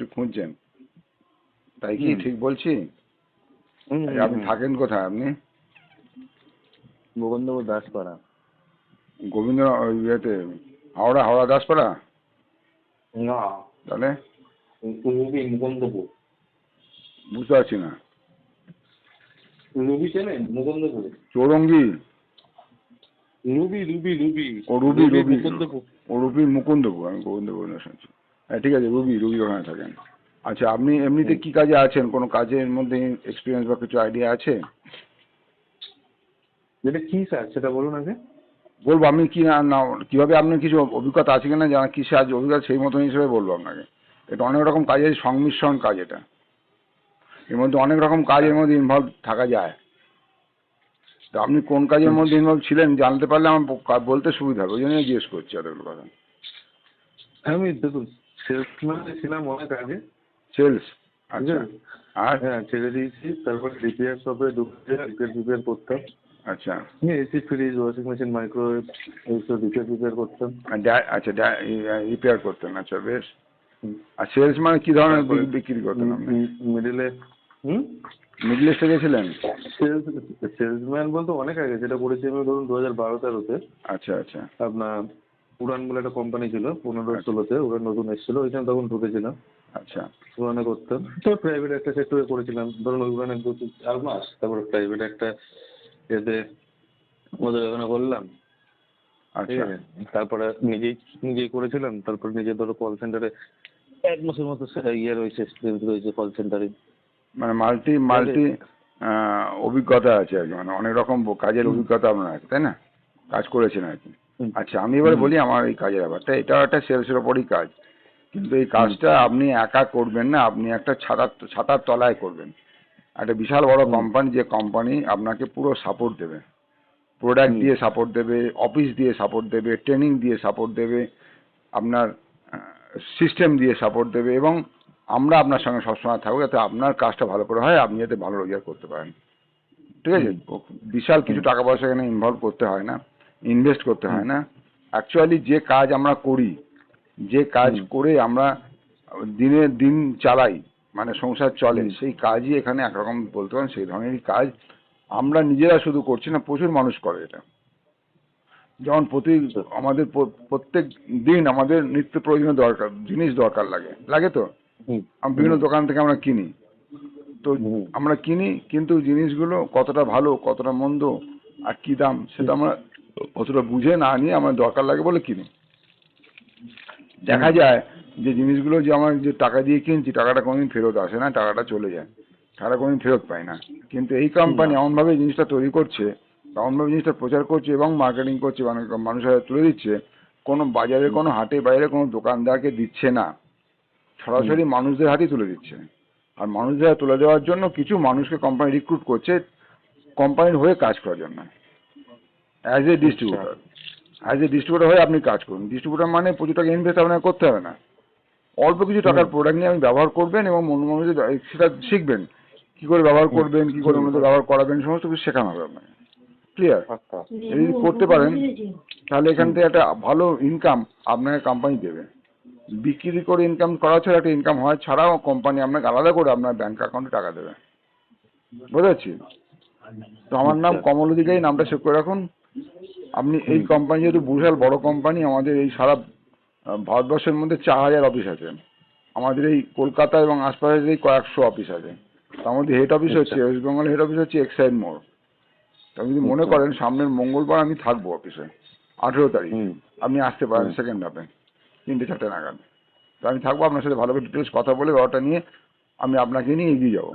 কিছু খুঁজছেন, তাই কি ঠিক বলছি? আপনি থাকেন কোথায় আপনি? গোবিন্দপুর দাসপাড়া। গোবিন্দ ইয়েতে হাওড়া দাসপাড়া? না, তাহলে মুকুন্দপুর। বুঝতে পারছি না। রুবি চেনেন? Mukundapur. Chowringhee? Ruby Ruby Ruby ও রুবি মুকুন্দপুর। ও রুবি মুকুন্দপুর, আমি গোবিন্দপুর শুনছি। হ্যাঁ ঠিক আছে, রুবি ওখানে থাকেন। আচ্ছা, আপনি এমনিতে কি কাজে আছেন? কোনো কাজের মধ্যে এক্সপিরিয়েন্স বা কিছু আইডিয়া আছে? যেটা কি স্যার সেটা বলুন আগে। বলবো আপনি কি না কিভাবে আপনার কিছু অভিজ্ঞতা আছে কিনা জানা, কিসে আজ অভিজ্ঞতা সেই মতন হিসেবে বলবো আপনাকে। এটা অনেক রকম কাজের সংমিশ্রণ কাজ, এটা এর মধ্যে অনেক রকম কাজের মধ্যে ইনভলভ থাকা যায়। তো আপনি কোন কাজের মধ্যে ইনভলভ ছিলেন জানতে পারলে আমার বলতে সুবিধা হবে, ওই জন্য জিজ্ঞেস করছি এতগুলো কথা। আমি দেখুন সেলসম্যানে ছিলাম অনেক আগে। সেলস? আচ্ছা। আর হ্যাঁ, ছেড়ে দিয়েছি। তারপর রিপেয়ার শপে ঢুকে রিপেয়ার করতাম। আচ্ছা। AC, fridge, washing machine, microwave এইসব রিপেয়ার করতাম। আচ্ছা, রিপেয়ার করতেন। আচ্ছা বেশ। আর সেলস মানে কি ধরনের বিক্রি করতেন আপনি? মিডল ইস্টে গেছিলেন? সেলসম্যান বলতে অনেক আগে যেটা করেছি আমি, ধরুন 2012-13-তে। আচ্ছা আচ্ছা। আপনার উড়ান বলে একটা কোম্পানি ছিল, 15-16-তে উড়ান নতুন এসেছিল, ওইখানে তখন ঢুকেছিলাম। আচ্ছা। উড়ানে করতাম। তো প্রাইভেট একটা সেক্টরে করেছিলাম, ধরুন উড়ানে 2-4 মাস। তারপরে প্রাইভেট একটা এতে ওদের ওখানে করলাম। আচ্ছা। তারপরে নিজেই করেছিলাম। তারপর নিজে ধরো কল সেন্টারে 1 মাসের মতো ইয়ে রয়েছে, এক্সপিরিয়েন্স রয়েছে কল সেন্টারে। মানে মাল্টি অভিজ্ঞতা আছে আর কি, মানে অনেক রকম কাজের অভিজ্ঞতা আপনার আছে, তাই না? কাজ করেছেন আর কি। আচ্ছা, আমি এবারে বলি আমার এই কাজের ব্যাপারটা। এটাও একটা সেলসের ওপরই কাজ, কিন্তু এই কাজটা আপনি একা করবেন না, আপনি একটা ছাতার তলায় করবেন। একটা বিশাল বড় কোম্পানি, যে কোম্পানি আপনাকে পুরো সাপোর্ট দেবে, প্রোডাক্ট দিয়ে সাপোর্ট দেবে, অফিস দিয়ে সাপোর্ট দেবে, ট্রেনিং দিয়ে সাপোর্ট দেবে, আপনার সিস্টেম দিয়ে সাপোর্ট দেবে, এবং আমরা আপনার সঙ্গে সবসময় থাকবো যাতে আপনার কাজটা ভালো করে হয়, আপনি যাতে ভালো রোজগার করতে পারেন। ঠিক আছে? বিশাল কিছু টাকা পয়সা এখানে ইনভলভ করতে হয় না, ইনভেস্ট করতে হয় না। অ্যাকচুয়ালি যে কাজ আমরা করি, যে কাজ করে আমরা দিনের দিন চালাই, মানে সংসার চলে, সেই কাজই এখানে একরকম বলতে পারেন সেই ধরনেরই কাজ। আমরা নিজেরা শুধু করছি না, প্রচুর মানুষ করে এটা। যেমন আমাদের প্রত্যেক দিন আমাদের নিত্য প্রয়োজনীয় জিনিস দরকার লাগে তো। বিভিন্ন দোকান থেকে আমরা কিনি, তো আমরা কিনি, কিন্তু জিনিসগুলো কতটা ভালো কতটা মন্দ আর কি দাম সেটা আমরা অতটা বুঝে না নিয়ে আমার দরকার লাগে বলে কিনি। দেখা যায় যে জিনিসগুলো যে আমার যে টাকা দিয়ে কিনছি, টাকাটা কোনোদিন ফেরত আসে না, টাকাটা চলে যায়, টাকাটা কোনোদিন ফেরত পাই না। কিন্তু এই কোম্পানি এমনভাবে জিনিসটা তৈরি করছে, এমনভাবে জিনিসটা প্রচার করছে এবং মার্কেটিং করছে, মানুষের তুলে দিচ্ছে, কোনো বাজারে কোনো হাটে বাইরে কোনো দোকানদারকে দিচ্ছে না, সরাসরি মানুষদের হাতেই তুলে দিচ্ছে। আর মানুষদের তুলে দেওয়ার জন্য কিছু মানুষকে কোম্পানি রিক্রুট করছে কোম্পানির হয়ে কাজ করার জন্য, অ্যাজ এ ডিস্ট্রিবিউটর হয়ে আপনি কাজ করুন। ডিস্ট্রিবিউটর মানে প্রচুর টাকা ইনভেস্ট আপনাকে করতে হবে না, অল্প কিছু টাকার প্রোডাক্ট নিয়ে আপনি ব্যবহার করবেন এবং মানুষের সেটা শিখবেন, কি করে ব্যবহার করবেন, কি করে অন্যদের ব্যবহার করাবেন, সমস্ত কিছু শেখানো হবে আপনাকে। ক্লিয়ার? যদি করতে পারেন তাহলে এখান থেকে একটা ভালো ইনকাম আপনাকে কোম্পানি দেবে। বিক্রি করে ইনকাম করা ছাড়া একটা ইনকাম হয়, ছাড়াও কোম্পানি আপনাকে আলাদা করে আপনার ব্যাংক অ্যাকাউন্টে টাকা দেবে। বুঝতে পারছি? তো আমার নাম কমল অধিকারী, নামটা সেভ করে রাখুন। আপনি এই কোম্পানি যেহেতু বিশাল বড় কোম্পানি, আমাদের এই সারা ভারতবর্ষের মধ্যে 4000 অফিস আছে। আমাদের এই কলকাতা এবং আশপাশের এই কয়েকশো অফিস আছে। তার মধ্যে হেড অফিস হচ্ছে ওয়েস্ট বেঙ্গল, হেড অফিস হচ্ছে এক্সাইড মোড়। আপনি যদি মনে করেন সামনের মঙ্গলবার আমি থাকবো অফিসে, 18 তারিখ, আপনি আসতে পারেন সেকেন্ড হাফে 3-4 নাগাদ। তো আমি থাকবো, আপনার সাথে ভালো করে ডিটেলস কথা বলে ব্যাপারটা নিয়ে আমি আপনাকে নিয়ে এগিয়ে যাবো।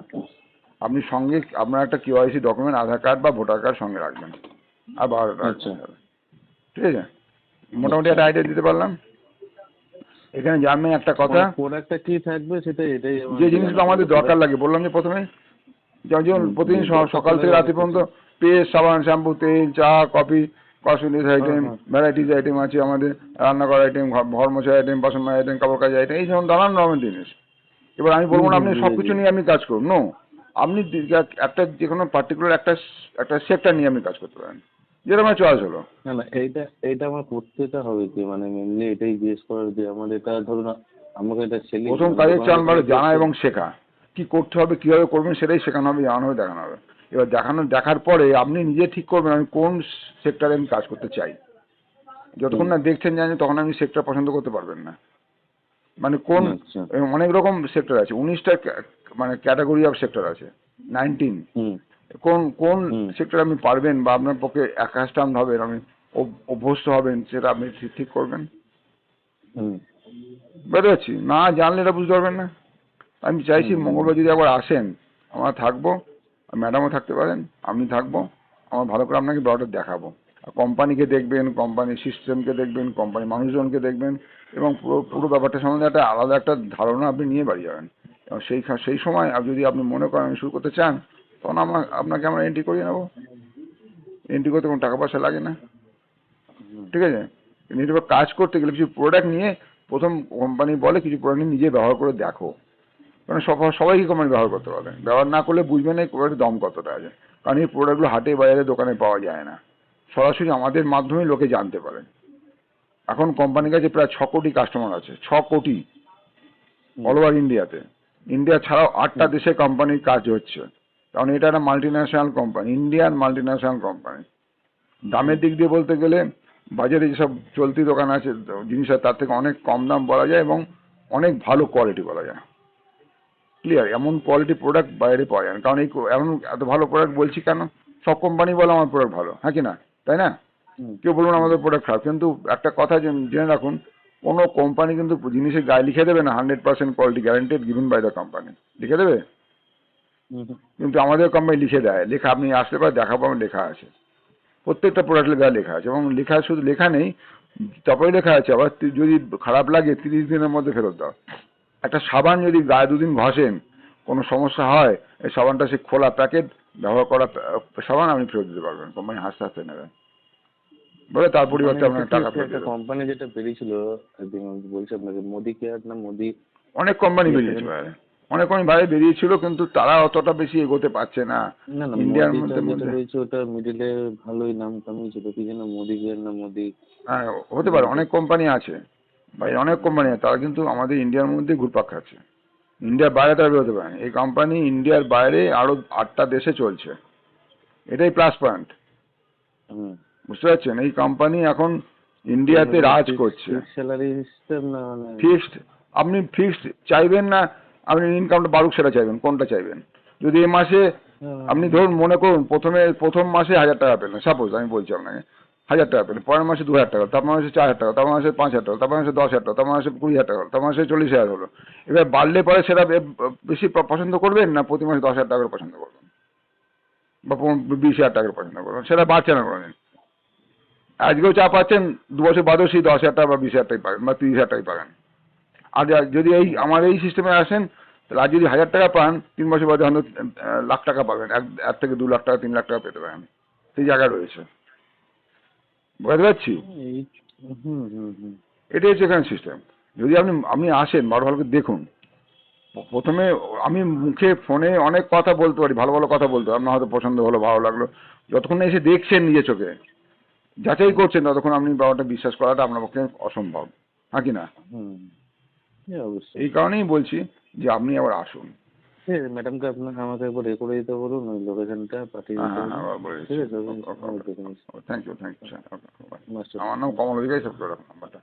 আপনি সঙ্গে আপনার একটা KYC ডকুমেন্ট, আধার কার্ড বা ভোটার কার্ড সঙ্গে রাখবেন, আর 12টা রাখবেন। ঠিক আছে? মোটামুটি একটা আইডিয়া দিতে পারলাম। এখানে জানবেন একটা কথা, প্রোডাক্টটা কি থাকবে সেটা, এটাই যে জিনিসগুলো আমাদের দরকার লাগে বললাম যে প্রথমে, যেমন প্রতিদিন সকাল থেকে রাত্রি পর্যন্ত পেস্ট, সাবান, শ্যাম্পু, তেল, চা, coffee, cosmetics item, varieties item আছে আমাদের, রান্না করার আইটেম, ঘর মোছার আইটেম, বাসন মাজার আইটেম, কাপড় কাচার আইটেম, এই যেমন নানান রকমের জিনিস। এবার আমি বলবো না আপনি সবকিছু নিয়ে আপনি কাজ করুন, নো। আপনি একটা যে কোনো পার্টিকুলার একটা সেক্টর নিয়ে আপনি কাজ করতে পারেন, যেটা আমার চয়েস হলো। না এইটা আমার করতেটা হবে কি, মানে মেনলি এটাই জিজ্ঞেস করার যে আমাদের এটা ধরুন আমাকে এটা ছেলে প্রথম কাজের চাল মানে জানা এবং শেখা, কি করতে হবে কিভাবে করবেন সেটাই শেখানো হবে, জানানো হবে, দেখানো হবে। এবার দেখার পরে আপনি নিজে ঠিক করবেন আমি কোন সেক্টরে আমি কাজ করতে চাই। যতক্ষণ না দেখছেন জানেন তখন আপনি সেক্টর পছন্দ করতে পারবেন না। মানে কোন আচ্ছা। অনেক রকম সেক্টর আছে, 19টা মানে ক্যাটাগরি অফ সেক্টর আছে, 19। হুম কোন কোন হুম সেক্টর আপনি পারবেন বা আপনার পক্ষে অ্যাকাস্টাম হবেন, আপনি অভ্যস্ত হবেন, সেটা আপনি ঠিক করবেন। হুম বুঝতে পারছি, না জানলে এটা বুঝতে পারবেন না। আমি চাইছি হুম মঙ্গলবার যদি একবার আসেন, আমরা থাকবো, ম্যাডামও থাকতে পারেন, আমি থাকবো, আমার ভালো করে আপনাকে ব্যাপারটা দেখাবো। কোম্পানিকে দেখবেন, কোম্পানির সিস্টেমকে দেখবেন, কোম্পানির মানুষজনকে দেখবেন, এবং পুরো পুরো ব্যাপারটা সম্বন্ধে একটা আলাদা একটা ধারণা আপনি নিয়ে বাড়ি যাবেন। এবং সেই সময় যদি আপনি মনে করেন আমি শুরু করতে চান, তখন আপনাকে আমরা এন্ট্রি করিয়ে নেবো। এন্ট্রি করতে কোনো টাকা পয়সা লাগে না, হুম। ঠিক আছে। কিন্তু এবার কাজ করতে গেলে কিছু প্রোডাক্ট নিয়ে, প্রথম কোম্পানি বলে কিছু প্রোডাক্ট নিয়ে নিজে ব্যবহার করে দেখো। কারণ সবাইকে কোম্পানি ব্যবহার করতে পারবে, ব্যবহার না করলে বুঝবে না এই প্রোডাক্টের দাম কতটা আছে। কারণ এই প্রোডাক্টগুলো হাটে বাজারে দোকানে পাওয়া যায় না, সরাসরি আমাদের মাধ্যমে লোকে জানতে পারে। এখন কোম্পানির কাছে প্রায় 6 কোটি কাস্টমার আছে, 6 কোটি, অল ওভার ইন্ডিয়াতে। ইন্ডিয়া ছাড়াও 8টা দেশে কোম্পানির কাজ হচ্ছে, কারণ এটা একটা multinational company, Indian multinational company. দামের দিক দিয়ে বলতে গেলে বাজারে যেসব চলতি দোকান আছে জিনিস আছে, তার থেকে অনেক কম দাম বলা যায় এবং অনেক ভালো কোয়ালিটি বলা যায়। ক্লিয়ার, এমন কোয়ালিটি প্রোডাক্ট বাইরে পাওয়া যায় না। কারণ এমন এত ভালো প্রোডাক্ট বলছি কেন, সব কোম্পানি বলে আমার প্রোডাক্ট ভালো, হ্যাঁ কি না, তাই না? হুম কেউ বলুন হুম আমাদের প্রোডাক্ট খারাপ, কিন্তু একটা কথা জেনে রাখুন, কোনো কোম্পানি কিন্তু জিনিসের গায়ে লিখে দেবে না 100% quality guaranteed given by the company, লিখে দেবে। হুম কিন্তু আমাদের কোম্পানি লিখে দেয়, লেখা আপনি আসতে পারে দেখাবো, আমার লেখা আছে, প্রত্যেকটা প্রোডাক্টের গায়ে লেখা আছে। এবং লেখা শুধু লেখা নেই, তারপরে লেখা আছে আবার যদি খারাপ লাগে 30 দিনের মধ্যে ফেরত দাও। একটা সাবান যদি গায়ে 2 দিন ঘষেন কোনো সমস্যা হয়, এই সাবানটা সে খোলা প্যাকেট ব্যবহার করা সাবান আপনি ফেরত দিতে পারবেন, কোম্পানি হাসতে হাসতে নেবেন, বলে তার মানে পরিবর্তে এটা আপনার কি টাকা হচ্ছে, ফেরত একটা দেবে। কোম্পানি যেটা বেরিয়েছিল একদিন, আমি বলছি আপনাকে, মোদি কেয়ার না মোদি অনেক কোম্পানি কি একটা বেরিয়েছে যেন? বাইরে, অনেক কোম্পানি বাইরে বেরিয়েছিল, কিন্তু তারা অতটা বেশি এগোতে পারছে না না না, ইন্ডিয়ার মোদিটা মধ্যে যেটা মধ্যে। রয়েছে ওটা মিডিলে ভালোই নাম কামিয়ে ছিল, কি যেন মোদি কেয়ার না মোদি হ্যাঁ, হতে পারে, নামটা। অনেক কোম্পানি আছে বাইরে, অনেক কোম্পানি আছে, তারা কিন্তু আমাদের ইন্ডিয়ার মধ্যে ঘুরপাক খাচ্ছে। ইন্ডিয়ার বাইরে তারা বেরোতে পারে না। এই কোম্পানি ইন্ডিয়ার বাইরে আরো 8টা দেশে চলছে, এটাই প্লাস পয়েন্ট। হুম। বুঝতে পারছেন, এই কোম্পানি এখন ইন্ডিয়াতে রাজ করছে। স্যালারি সিস্টেম না মানে? ফিক্সড, আপনি ফিক্সড চাইবেন না, আপনি ইনকামটা বাড়ুক সেটা চাইবেন, কোনটা চাইবেন? যদি এই মাসে আপনি ধরুন মনে করুন প্রথম মাসে 1000 টাকা পেলেন, সাপোজ আমি বলছি আপনাকে 1000 টাকা পেলেন, পরের মাসে 2000 টাকা, তারপর মাসে 4000 টাকা, তারপর মাসে 5000 টাকা, তারপর মাসে 10,000 টাকা, তারপর মাসে 20,000 টাকা, তারপর মাসে 40,000 হলো। এবার বাড়লে পরে সেটা বেশি পছন্দ করবেন না প্রতি মাসে 10,000 টাকা করে পছন্দ করবেন, বা 20,000 টাকা করে পছন্দ করবেন, সেটা বাড়ছে না কোনোদিন। আজকেও চা পাচ্ছেন, 2 বছর বাদেও সেই 10,000 টাকা বা 20,000 টাকাই পাবেন বা 30,000 টাকাই পাবেন। আর যদি আমার এই সিস্টেমে আসেন, তাহলে আজ যদি 1000 টাকা পান, 3 বছর বাদে হয়তো লাখ টাকা পাবেন, 1 থেকে 2 লাখ টাকা 3 লাখ টাকা পেতে পারেন, সেই জায়গায় রয়েছে। বুঝতে পারছি, এই হুম হুম হুম এটাই হচ্ছে এখানে সিস্টেম। যদি আপনি আসেন ভালো করে দেখুন, প্রথমে আমি মুখে ফোনে অনেক কথা বলতে পারি, ভালো ভালো কথা বলতে পারি, আপনার হয়তো পছন্দ হলো, ভালো লাগলো, যতক্ষণ না এসে দেখছেন নিজে চোখে, যাচাই করছেন, ততক্ষণ আপনি ব্যাপারটা বিশ্বাস করাটা আপনার পক্ষে অসম্ভব, হ্যাঁ কি না? হুম। অবশ্যই। এই কারণেই বলছি যে আপনি আবার আসুন। ঠিক আছে, ম্যাডামকে আপনাকে আমাকে একবার এ করে দিতে বলুন, ওই লোকেশনটা পাঠিয়ে হ্যাঁ দিতে হ্যাঁ বলুন। হ্যাঁ, বলে ঠিক দিচ্ছি। আছে, আমি ওকে ওকে আমি ওকে, দেখে নিচ্ছি। Thank you sir, okay, bye. Master. আমার নাম কমল অধিকারী, সব নাম্বারটা।